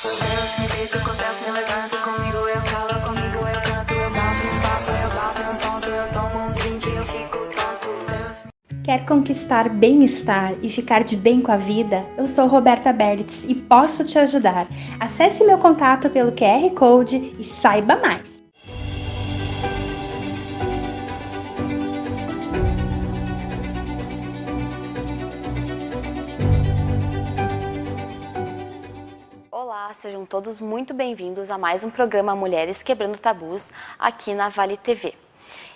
Eu me deito, acontece, me levanto, comigo eu falo, comigo eu canto, eu boto um papo, eu boto um ponto, eu tomo um drink, eu fico tonto. Quer conquistar bem-estar e ficar de bem com a vida? Eu sou Roberta Berlitz e posso te ajudar. Acesse meu contato pelo QR Code e saiba mais. Olá, sejam todos muito bem-vindos a mais um programa Mulheres Quebrando Tabus aqui na Vale TV.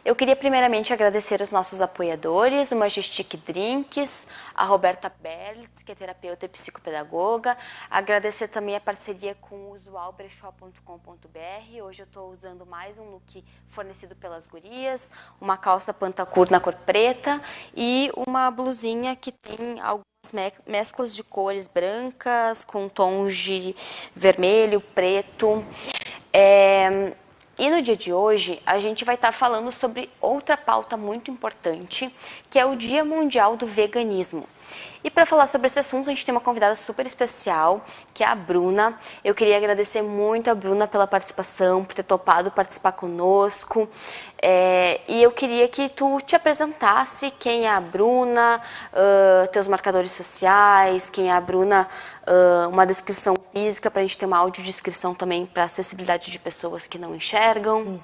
Eu queria primeiramente agradecer os nossos apoiadores, o Majestic Drinks, a Roberta Berlitz, que é terapeuta e psicopedagoga. Agradecer também a parceria com o usualbrechó.com.br. Hoje eu estou usando mais um look fornecido pelas gurias, uma calça pantacur na cor preta e uma blusinha que tem algumas mesclas de cores brancas com tons de vermelho, preto. E no dia de hoje, a gente vai estar falando sobre outra pauta muito importante, que é o Dia Mundial do Veganismo. E para falar sobre esse assunto, a gente tem uma convidada super especial, que é a Bruna. Eu queria agradecer muito a Bruna pela participação, por ter topado participar conosco. E eu queria que tu te apresentasse quem é a Bruna, teus marcadores sociais, quem é a Bruna, uma descrição física, para a gente ter uma audiodescrição também para acessibilidade de pessoas que não enxergam.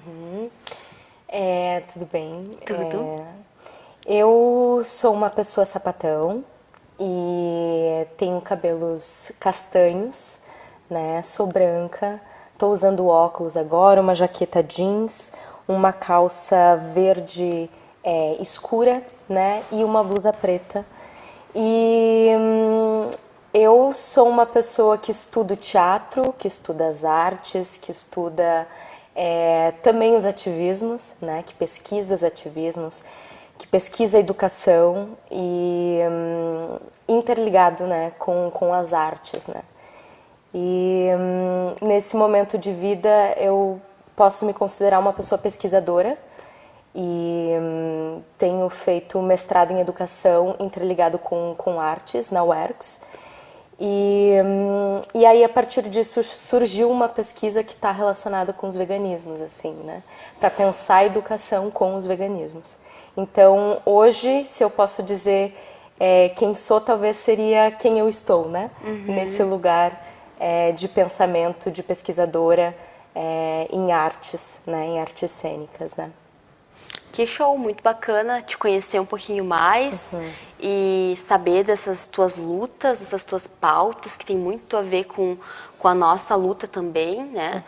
Tudo bem. Tudo. Eu sou uma pessoa sapatão e tenho cabelos castanhos, né? Sou branca, estou usando óculos agora, uma jaqueta jeans, uma calça verde escura, né? E uma blusa preta. E eu sou uma pessoa que estuda teatro, que estuda as artes, que estuda também os ativismos, né? Que pesquisa os ativismos, que pesquisa a educação e interligado, né? com as artes, né? E nesse momento de vida eu posso me considerar uma pessoa pesquisadora e tenho feito mestrado em educação interligado com artes na UERGS. E aí, a partir disso, surgiu uma pesquisa que está relacionada com os veganismos, assim, né? Para pensar a educação com os veganismos. Então, hoje, se eu posso dizer quem sou, talvez seria quem eu estou, né? Nesse lugar de pensamento, de pesquisadora em artes, né? Em artes cênicas, né? Que show, muito bacana te conhecer um pouquinho mais e saber dessas tuas lutas, dessas tuas pautas, que tem muito a ver com a nossa luta também, né?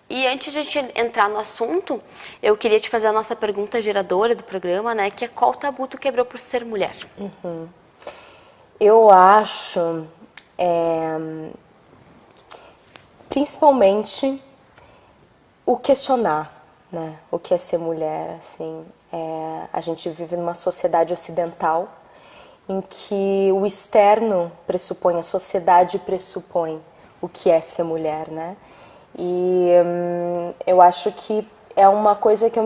E antes de a gente entrar no assunto, eu queria te fazer a nossa pergunta geradora do programa, né? Que é: qual tabu tu quebrou por ser mulher? Eu acho, principalmente, o questionar, né? O que é ser mulher, assim. A gente vive numa sociedade ocidental em que o externo pressupõe, a sociedade pressupõe o que é ser mulher, né? E eu acho que é uma coisa que eu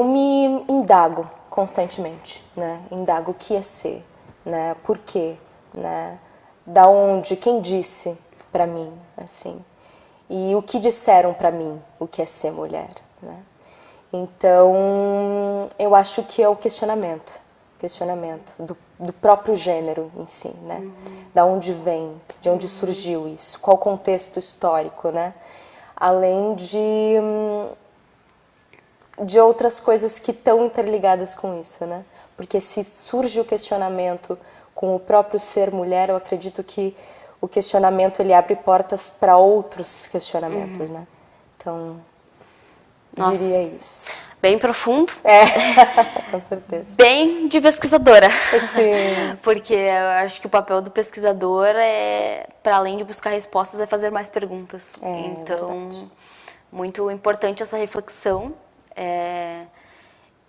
me indago constantemente, né? Indago o que é ser, né? Por quê, né? Da onde, quem disse pra mim, assim. E o que disseram pra mim o que é ser mulher, né? Então, eu acho que é o questionamento do próprio gênero em si, né? Da onde vem, de onde surgiu isso, qual o contexto histórico, né? Além de outras coisas que estão interligadas com isso, né? Porque se surge o questionamento com o próprio ser mulher, eu acredito que o questionamento ele abre portas para outros questionamentos, né? Então, diria isso. Bem profundo. Com certeza. Bem de pesquisadora. Sim. Porque eu acho que o papel do pesquisador para além de buscar respostas, é fazer mais perguntas. Então, muito importante essa reflexão.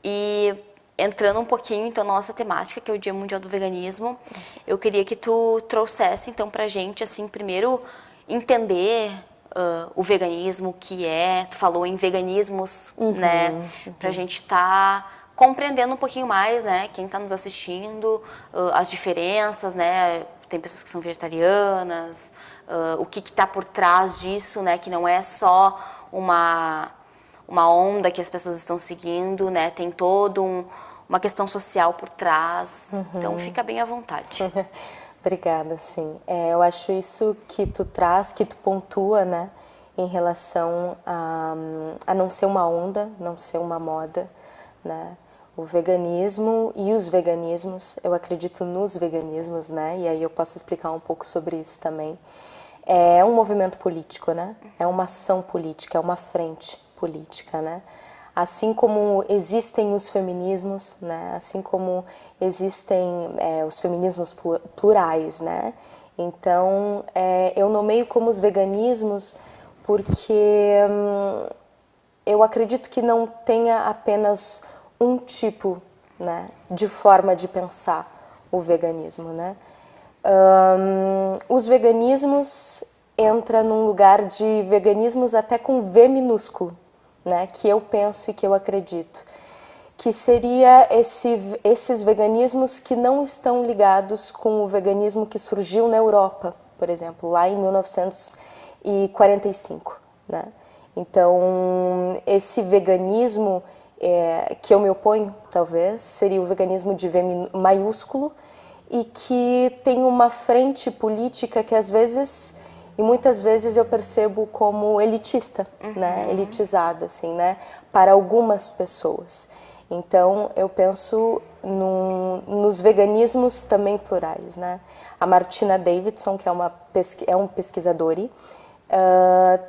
E entrando um pouquinho então na nossa temática, que é o Dia Mundial do Veganismo, eu queria que tu trouxesse então pra gente, assim, primeiro entender o veganismo, o que é, tu falou em veganismos, né, pra gente compreendendo um pouquinho mais, né, quem tá nos assistindo, as diferenças, né, tem pessoas que são vegetarianas, o que está por trás disso, né? Que não é só uma onda que as pessoas estão seguindo, né? Tem uma questão social por trás. Então, fica bem à vontade. Obrigada, sim. Eu acho isso que tu traz, que tu pontua, né? Em relação a não ser uma onda, não ser uma moda, né? O veganismo e os veganismos, eu acredito nos veganismos, né? E aí eu posso explicar um pouco sobre isso também. É um movimento político, né? É uma ação política, é uma frente política, né? Assim como existem os feminismos, né? Assim como existem os feminismos plurais, né? Então, eu nomeio como os veganismos porque eu acredito que não tenha apenas um tipo, né, de forma de pensar o veganismo, né? Os veganismos entram num lugar de veganismos até com V minúsculo, né, que eu penso e que eu acredito, que seria esses veganismos que não estão ligados com o veganismo que surgiu na Europa, por exemplo, lá em 1945, né? Então, esse veganismo que eu me oponho, talvez, seria o veganismo de V maiúsculo e que tem uma frente política que às vezes, e muitas vezes eu percebo como elitista, né? Elitizada, assim, né? Para algumas pessoas. Então, eu penso nos veganismos também plurais, né? A Martina Davidson, que é um pesquisador,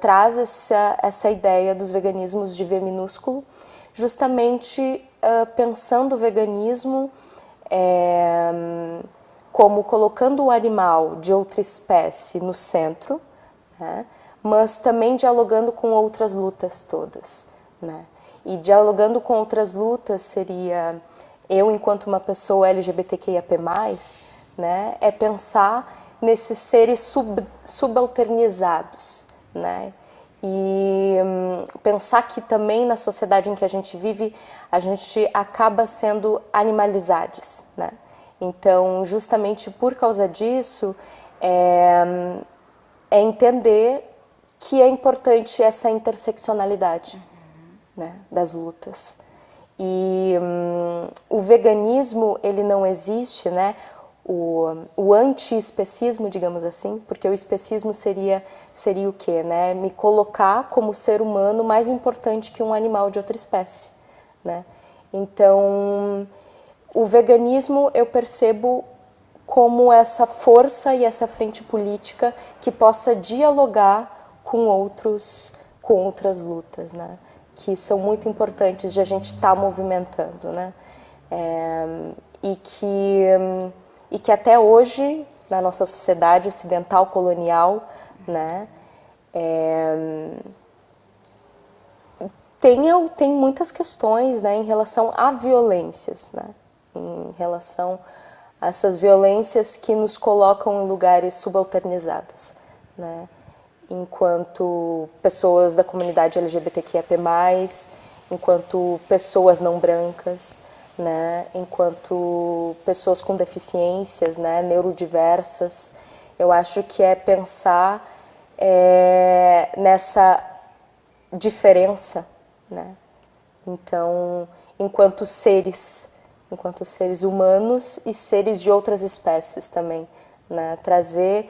traz essa ideia dos veganismos de V minúsculo, justamente pensando o veganismo como colocando o animal de outra espécie no centro, né? Mas também dialogando com outras lutas todas, né? E dialogando com outras lutas seria, eu enquanto uma pessoa LGBTQIAP+, né, é pensar nesses seres subalternizados, né? E pensar que também na sociedade em que a gente vive, a gente acaba sendo animalizados, né? Então, justamente por causa disso, é entender que é importante essa interseccionalidade, né, das lutas. E o veganismo, ele não existe, né? O anti-especismo, digamos assim, porque o especismo seria o quê, né? Me colocar como ser humano mais importante que um animal de outra espécie, né? Então, o veganismo eu percebo como essa força e essa frente política que possa dialogar com outras lutas, né? Que são muito importantes de a gente estar movimentando, né? E que até hoje, na nossa sociedade ocidental colonial, né, tem muitas questões, né, em relação a violências, né, em relação a essas violências que nos colocam em lugares subalternizados, né, enquanto pessoas da comunidade LGBTQIAP+, enquanto pessoas não brancas, né, enquanto pessoas com deficiências, né, neurodiversas. Eu acho que é pensar nessa diferença, né? Então, enquanto seres humanos e seres de outras espécies também, né? Trazer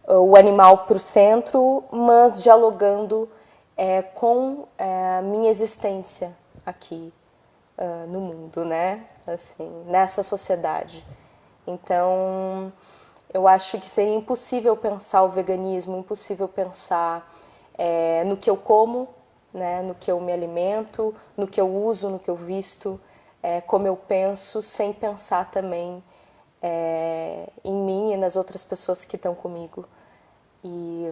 o animal para o centro, mas dialogando com a minha existência aqui no mundo, né? Assim, nessa sociedade. Então, eu acho que seria impossível pensar o veganismo, impossível pensar no que eu como, né? No que eu me alimento, no que eu uso, no que eu visto, como eu penso, sem pensar também em mim e nas outras pessoas que estão comigo. E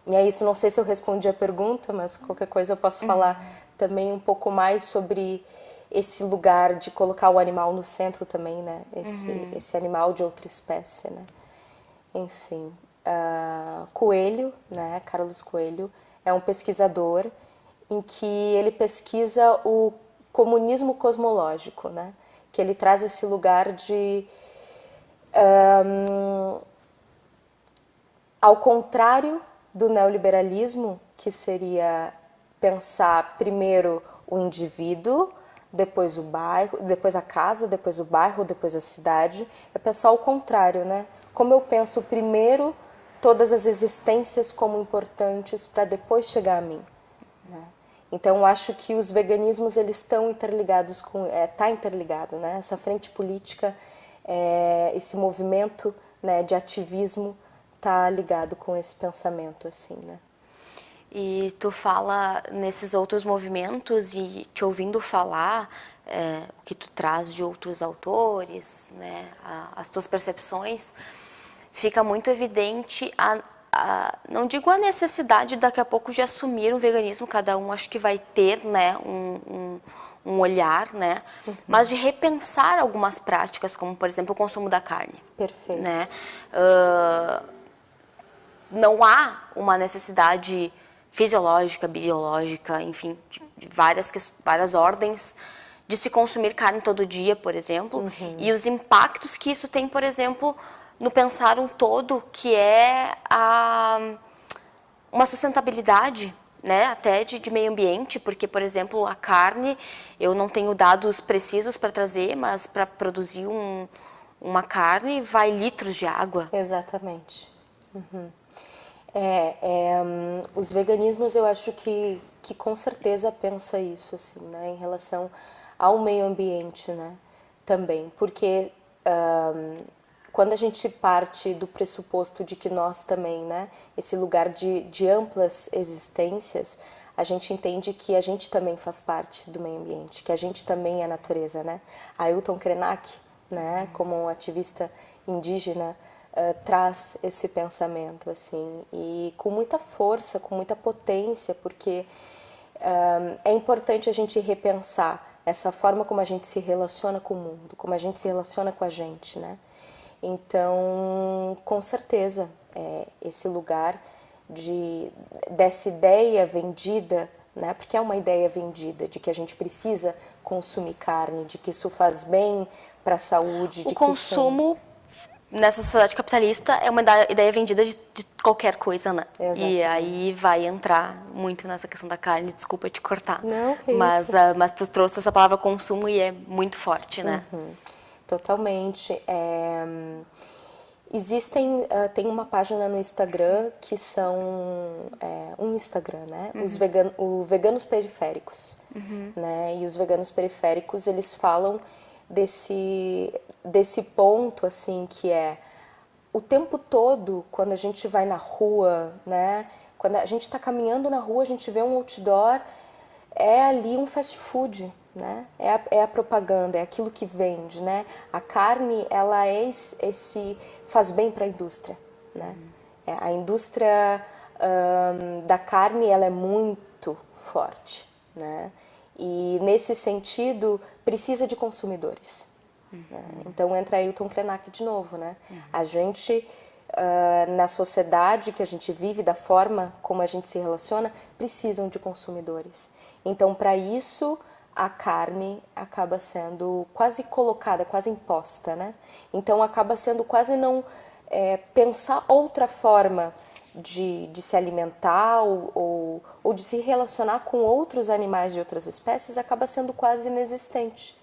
é isso, não sei se eu respondi a pergunta, mas qualquer coisa eu posso falar também um pouco mais sobre esse lugar de colocar o animal no centro também, né? Esse animal de outra espécie, né? Enfim, Coelho, né? Carlos Coelho, é um pesquisador em que ele pesquisa o comunismo cosmológico, né? Que ele traz esse lugar de Ao contrário do neoliberalismo, que seria pensar primeiro o indivíduo, depois o bairro, depois a casa, depois o bairro, depois a cidade, é pensar o contrário, né? Como eu penso primeiro todas as existências como importantes para depois chegar a mim, né? Então, eu acho que os veganismos, eles estão interligados com... tá interligado, né? Essa frente política, esse movimento, né, de ativismo tá ligado com esse pensamento, assim, né? E tu fala nesses outros movimentos e te ouvindo falar, o que tu traz de outros autores, né, as tuas percepções, fica muito evidente não digo a necessidade daqui a pouco de assumir um veganismo, cada um acho que vai ter, né, um olhar, né, mas de repensar algumas práticas, como por exemplo o consumo da carne. Perfeito. Né? Não há uma necessidade fisiológica, biológica, enfim, de várias ordens de se consumir carne todo dia, por exemplo, e os impactos que isso tem, por exemplo, no pensar um todo, que é uma sustentabilidade, né, até de meio ambiente, porque, por exemplo, a carne, eu não tenho dados precisos para trazer, mas para produzir uma carne vai litros de água. Exatamente. Os veganismos, eu acho que com certeza pensa isso, assim, né, em relação ao meio ambiente, né, também, porque quando a gente parte do pressuposto de que nós também, né, esse lugar de amplas existências, a gente entende que a gente também faz parte do meio ambiente, que a gente também é natureza, né. Ailton Krenak, né, como um ativista indígena, traz esse pensamento, assim, e com muita força, com muita potência, porque é importante a gente repensar essa forma como a gente se relaciona com o mundo, como a gente se relaciona com a gente, né? Então, com certeza, esse lugar dessa ideia vendida, né? Porque é uma ideia vendida de que a gente precisa consumir carne, de que isso faz bem para a saúde. O consumo nessa sociedade capitalista é uma ideia vendida de qualquer coisa, né? Exatamente. E aí vai entrar muito nessa questão da carne, desculpa te cortar. Não, que mas, isso. Mas tu trouxe essa palavra consumo e é muito forte, né? Totalmente. Tem uma página no Instagram que são um Instagram, né? O Veganos Periféricos, né? E os veganos periféricos, eles falam desse ponto, assim, que é o tempo todo, quando a gente vai na rua, né? Quando a gente está caminhando na rua, a gente vê um outdoor, é ali um fast food, né? É a propaganda, é aquilo que vende, né? A carne, ela faz bem para a indústria, né? A indústria da carne, ela é muito forte, né? E nesse sentido precisa de consumidores, né? Então entra Ailton Krenak de novo, né? A gente na sociedade que a gente vive, da forma como a gente se relaciona, precisam de consumidores. Então, para isso, a carne acaba sendo quase colocada, quase imposta, né? Então, acaba sendo quase não pensar outra forma de se alimentar ou de se relacionar com outros animais de outras espécies, acaba sendo quase inexistente.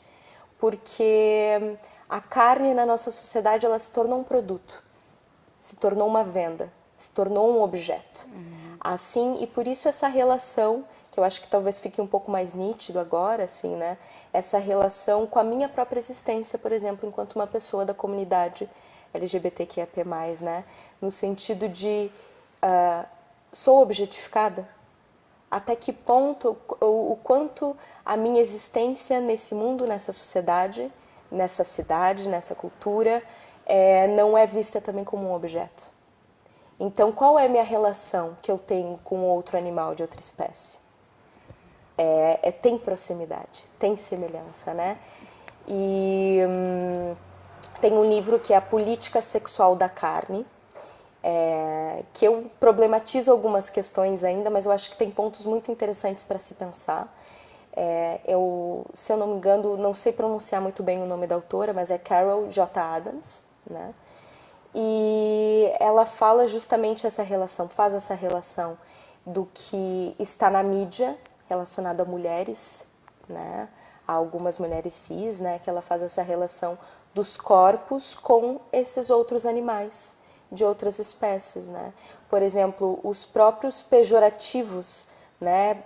Porque a carne na nossa sociedade, ela se tornou um produto, se tornou uma venda, se tornou um objeto. Assim, e por isso essa relação, que eu acho que talvez fique um pouco mais nítido agora, assim, né? Essa relação com a minha própria existência, por exemplo, enquanto uma pessoa da comunidade LGBTQIAP+, né? No sentido de sou objetificada? Até que ponto, o quanto a minha existência nesse mundo, nessa sociedade, nessa cidade, nessa cultura, não é vista também como um objeto. Então, qual é a minha relação que eu tenho com outro animal de outra espécie? Tem proximidade, tem semelhança, né? E tem um livro que é A Política Sexual da Carne, que eu problematizo algumas questões ainda, mas eu acho que tem pontos muito interessantes para se pensar. Se eu não me engano, não sei pronunciar muito bem o nome da autora, mas é Carol J. Adams, né? E ela fala justamente essa relação, faz essa relação do que está na mídia relacionado a mulheres, né? Há algumas mulheres cis, né, que ela faz essa relação dos corpos com esses outros animais de outras espécies, né? Por exemplo, os próprios pejorativos, né,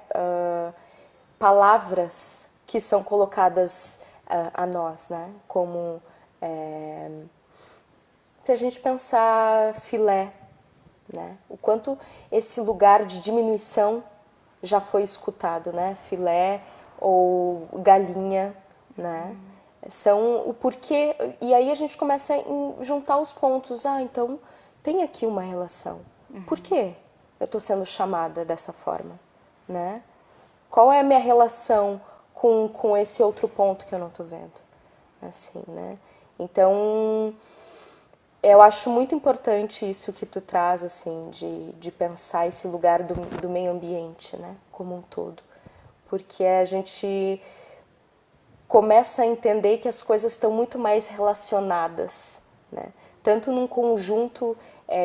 palavras que são colocadas a nós, né, como se a gente pensar filé, né, o quanto esse lugar de diminuição já foi escutado, né, filé ou galinha, né, são o porquê, e aí a gente começa a juntar os pontos, então tem aqui uma relação, por que eu estou sendo chamada dessa forma, né, qual é a minha relação com esse outro ponto que eu não estou vendo, assim, né, então eu acho muito importante isso que tu traz, assim, de pensar esse lugar do meio ambiente, né, como um todo. Porque a gente começa a entender que as coisas estão muito mais relacionadas, né, tanto num conjunto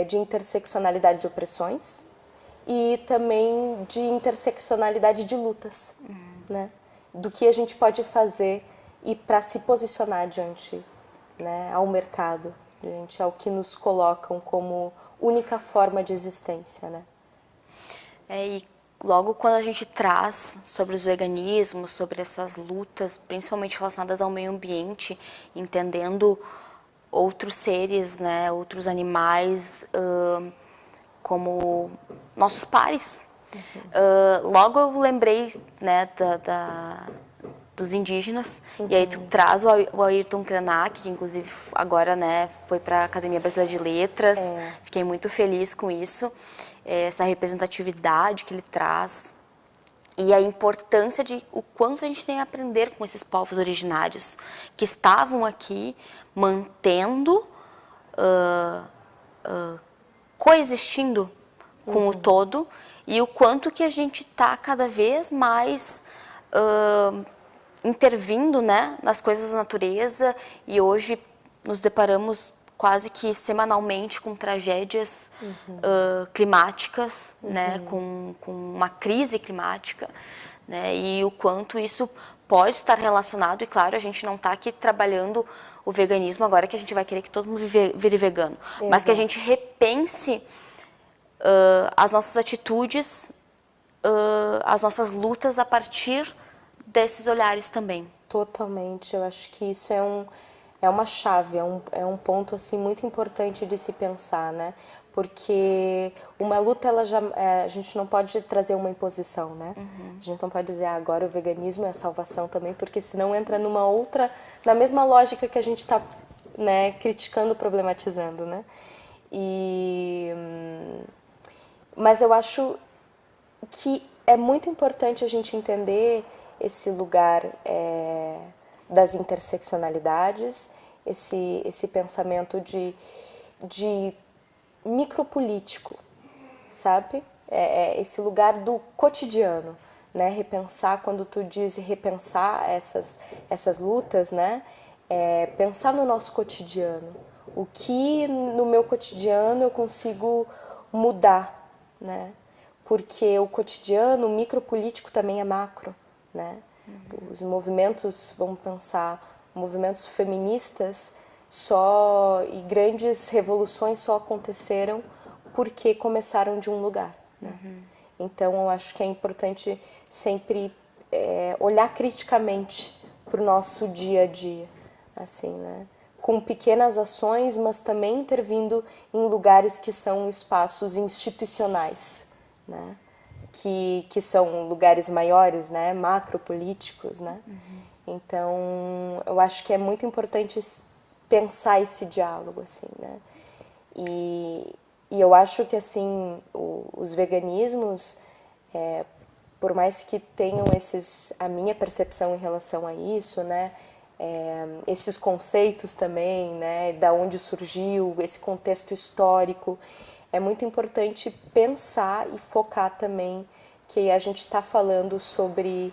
de interseccionalidade de opressões e também de interseccionalidade de lutas, né, do que a gente pode fazer e para se posicionar diante, né, ao mercado. Gente, é o que nos colocam como única forma de existência, né? E logo quando a gente traz sobre os veganismos, sobre essas lutas, principalmente relacionadas ao meio ambiente, entendendo outros seres, né, outros animais como nossos pares. Logo eu lembrei, né, dos indígenas, e aí tu traz o Ayrton Krenak, que inclusive agora, né, foi para a Academia Brasileira de Letras, fiquei muito feliz com isso, essa representatividade que ele traz, e a importância de o quanto a gente tem a aprender com esses povos originários, que estavam aqui mantendo, coexistindo com o todo, e o quanto que a gente está cada vez mais intervindo, né, nas coisas da natureza, e hoje nos deparamos quase que semanalmente com tragédias climáticas, né, com uma crise climática, né, e o quanto isso pode estar relacionado, e claro, a gente não está aqui trabalhando o veganismo agora que a gente vai querer que todo mundo vire vegano, mas que a gente repense as nossas atitudes, as nossas lutas a partir desses olhares também. Totalmente, eu acho que isso é uma chave, é um ponto assim muito importante de se pensar, né? Porque uma luta, a gente não pode trazer uma imposição, né? A gente não pode dizer, agora o veganismo é a salvação também, porque senão entra na mesma lógica que a gente está, né, criticando, problematizando, né? Mas eu acho que é muito importante a gente entender esse lugar das interseccionalidades, esse pensamento de micropolítico, sabe? Esse lugar do cotidiano, né? Repensar, quando tu diz repensar essas lutas, né? Pensar no nosso cotidiano, o que no meu cotidiano eu consigo mudar, né? Porque o cotidiano, o micropolítico também é macro, né? Os movimentos, vamos pensar, movimentos feministas e grandes revoluções só aconteceram porque começaram de um lugar, né? Então eu acho que é importante sempre olhar criticamente para o nosso dia a dia, assim, né? Com pequenas ações, mas também intervindo em lugares que são espaços institucionais, né? Que são lugares maiores, né? Macropolíticos, né? Então, eu acho que é muito importante pensar esse diálogo, assim, né? E eu acho que, assim, os veganismos, por mais que tenham a minha percepção em relação a isso, né? Esses conceitos também, né? Da onde surgiu, esse contexto histórico, é muito importante pensar e focar também que a gente está falando sobre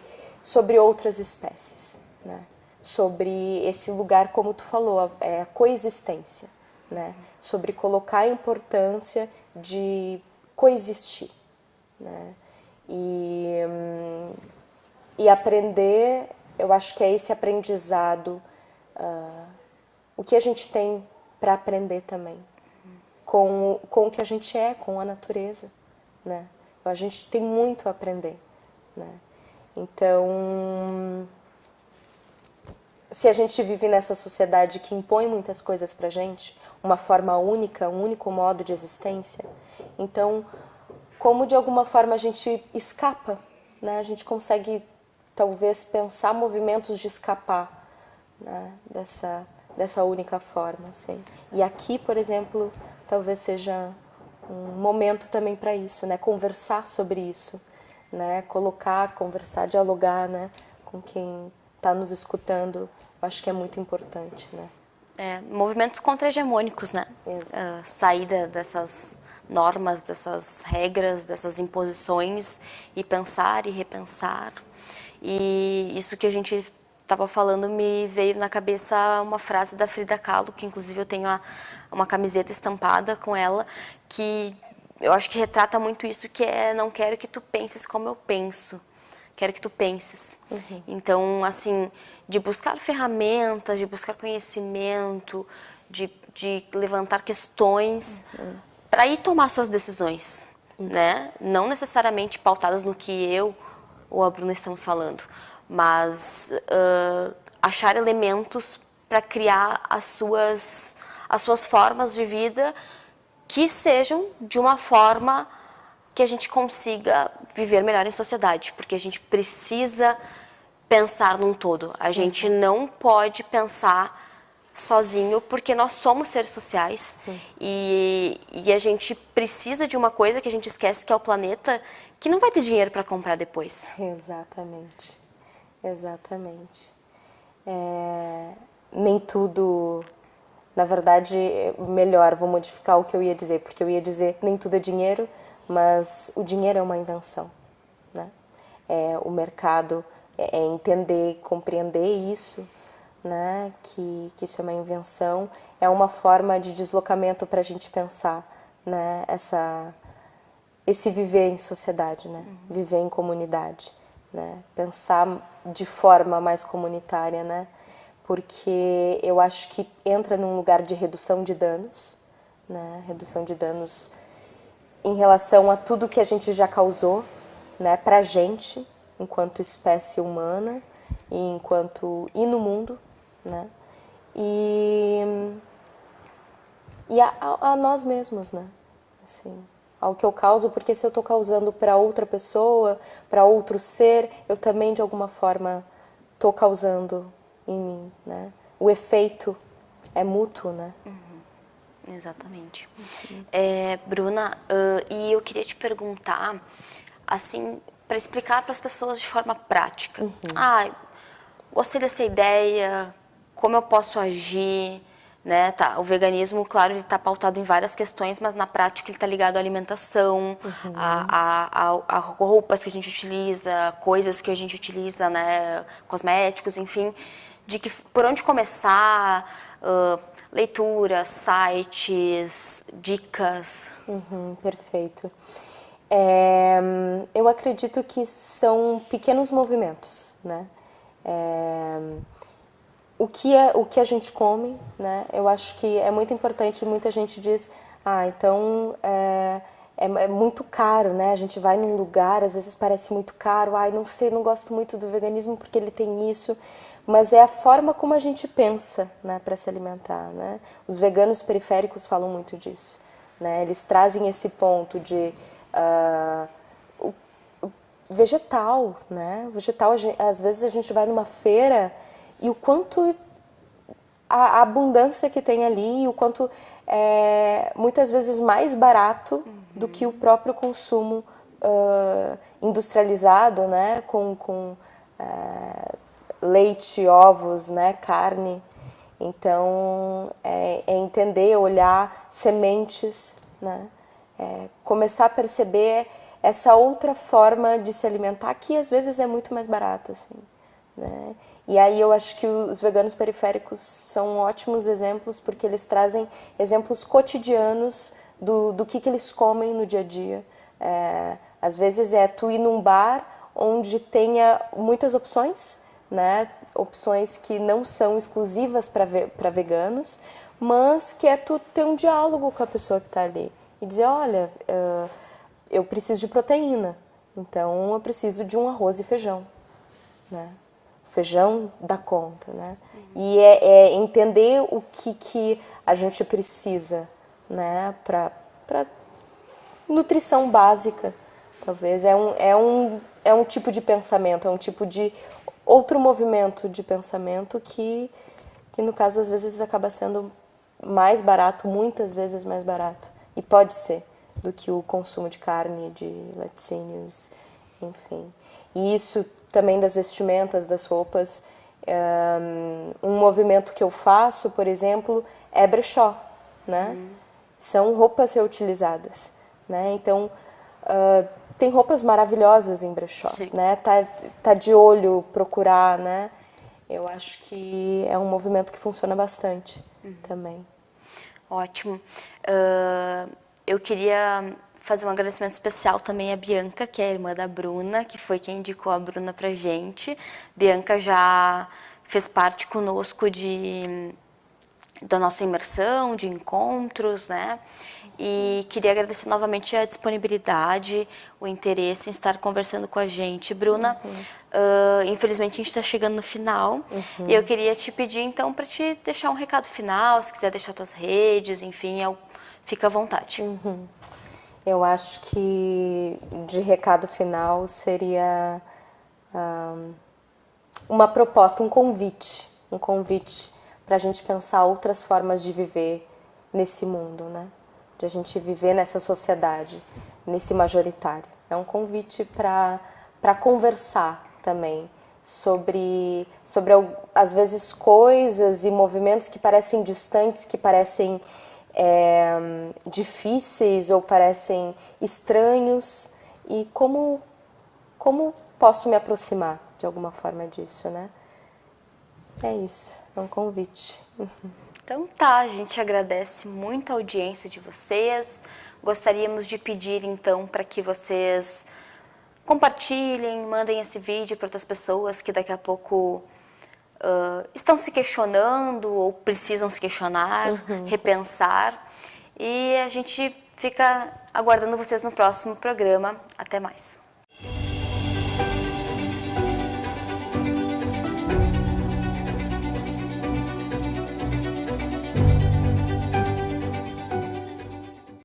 outras espécies, né? Sobre esse lugar, como tu falou, a coexistência, né? Sobre colocar a importância de coexistir, né? E aprender, eu acho que é esse aprendizado, o que a gente tem para aprender também, com o que a gente é, com a natureza, né? A gente tem muito a aprender, né? Então, se a gente vive nessa sociedade que impõe muitas coisas pra gente, uma forma única, um único modo de existência, então, como de alguma forma a gente escapa, né? A gente consegue, talvez, pensar movimentos de escapar, né? Dessa única forma, assim. E aqui, por exemplo, talvez seja um momento também para isso, né? Conversar sobre isso, né? Conversar, dialogar, né? Com quem está nos escutando, eu acho que é muito importante, né? Movimentos contra-hegemônicos, né? Exato. Dessas normas, dessas regras, dessas imposições e pensar e repensar. E isso que a gente estava falando me veio na cabeça uma frase da Frida Kahlo, que inclusive eu tenho uma camiseta estampada com ela, que eu acho que retrata muito isso, que é: não quero que tu penses como eu penso, quero que tu penses. Então, assim, de buscar ferramentas, de buscar conhecimento, de levantar questões para ir tomar suas decisões, né? Não necessariamente pautadas no que eu ou a Bruna estamos falando, mas achar elementos para criar as suas formas de vida que sejam de uma forma que a gente consiga viver melhor em sociedade, porque a gente precisa pensar num todo. A gente não pode pensar sozinho, porque nós somos seres sociais e a gente precisa de uma coisa que a gente esquece, que é o planeta, que não vai ter dinheiro para comprar depois. Exatamente, exatamente. Nem tudo, na verdade, melhor, vou modificar o que eu ia dizer, porque eu ia dizer nem tudo é dinheiro, mas o dinheiro é uma invenção, né? O mercado é entender, compreender isso, né? Que isso é uma invenção, é uma forma de deslocamento para a gente pensar, né? Esse viver em sociedade, né? Viver em comunidade, né? Pensar de forma mais comunitária, né? Porque eu acho que entra num lugar de redução de danos, né? Redução de danos em relação a tudo que a gente já causou, né? Pra gente, enquanto espécie humana e no mundo, né? E a nós mesmos, né? Assim, ao que eu causo, porque se eu estou causando para outra pessoa, para outro ser, eu também de alguma forma estou causando em mim, né? O efeito é mútuo, né? Exatamente. Bruna, e eu queria te perguntar, assim, para explicar para as pessoas de forma prática. Gostei dessa ideia, como eu posso agir, né? Tá, o veganismo, claro, ele está pautado em várias questões, mas na prática ele está ligado à alimentação, a roupas que a gente utiliza, coisas que a gente utiliza, né? Cosméticos, enfim, por onde começar, leitura, sites, dicas. Perfeito. Eu acredito que são pequenos movimentos, né? O que a gente come, né? Eu acho que é muito importante. Muita gente diz, então é muito caro, né? A gente vai num lugar, às vezes parece muito caro. Não sei, não gosto muito do veganismo porque ele tem isso. Mas é a forma como a gente pensa, né, para se alimentar, né? Os veganos periféricos falam muito disso, né? Eles trazem esse ponto de o vegetal, né? O vegetal, às vezes a gente vai numa feira e o quanto a abundância que tem ali, e o quanto é muitas vezes mais barato do que o próprio consumo industrializado, né? Com leite, ovos, né, carne. Então, entender, olhar sementes, né, começar a perceber essa outra forma de se alimentar, que às vezes é muito mais barata, assim, né, E aí eu acho que os veganos periféricos são ótimos exemplos, porque eles trazem exemplos cotidianos do que eles comem no dia a dia. Às vezes é tu ir num bar onde tenha muitas opções, né? Opções que não são exclusivas para veganos, mas que é tu ter um diálogo com a pessoa que está ali e dizer, olha, eu preciso de proteína, então eu preciso de um arroz e feijão, né? Feijão dá conta, né? E é entender o que a gente precisa, né? Para nutrição básica, talvez. É um tipo de pensamento, é um tipo de outro movimento de pensamento que no caso, às vezes, acaba sendo mais barato, muitas vezes mais barato, e pode ser, do que o consumo de carne, de laticínios, enfim. E isso também das vestimentas, das roupas. Um movimento que eu faço, por exemplo, é brechó, né? São roupas reutilizadas, né? Então, tem roupas maravilhosas em brechós, né? Tá de olho, procurar, né? Eu acho que é um movimento que funciona bastante também. Ótimo. Eu queria fazer um agradecimento especial também à Bianca, que é a irmã da Bruna, que foi quem indicou a Bruna pra gente. Bianca já fez parte conosco da nossa imersão, de encontros, né? E queria agradecer novamente a disponibilidade, o interesse em estar conversando com a gente. Bruna, infelizmente a gente está chegando no final, e eu queria te pedir então para te deixar um recado final, se quiser deixar tuas redes, enfim, fica à vontade. Eu acho que de recado final seria uma proposta, um convite para a gente pensar outras formas de viver nesse mundo, né? De a gente viver nessa sociedade, nesse majoritário. É um convite para conversar também sobre às vezes coisas e movimentos que parecem distantes, que parecem difíceis ou parecem estranhos, e como posso me aproximar de alguma forma disso, né? É isso, é um convite. Então tá, a gente agradece muito a audiência de vocês. Gostaríamos de pedir então para que vocês compartilhem, mandem esse vídeo para outras pessoas que daqui a pouco estão se questionando ou precisam se questionar, repensar. E a gente fica aguardando vocês no próximo programa. Até mais.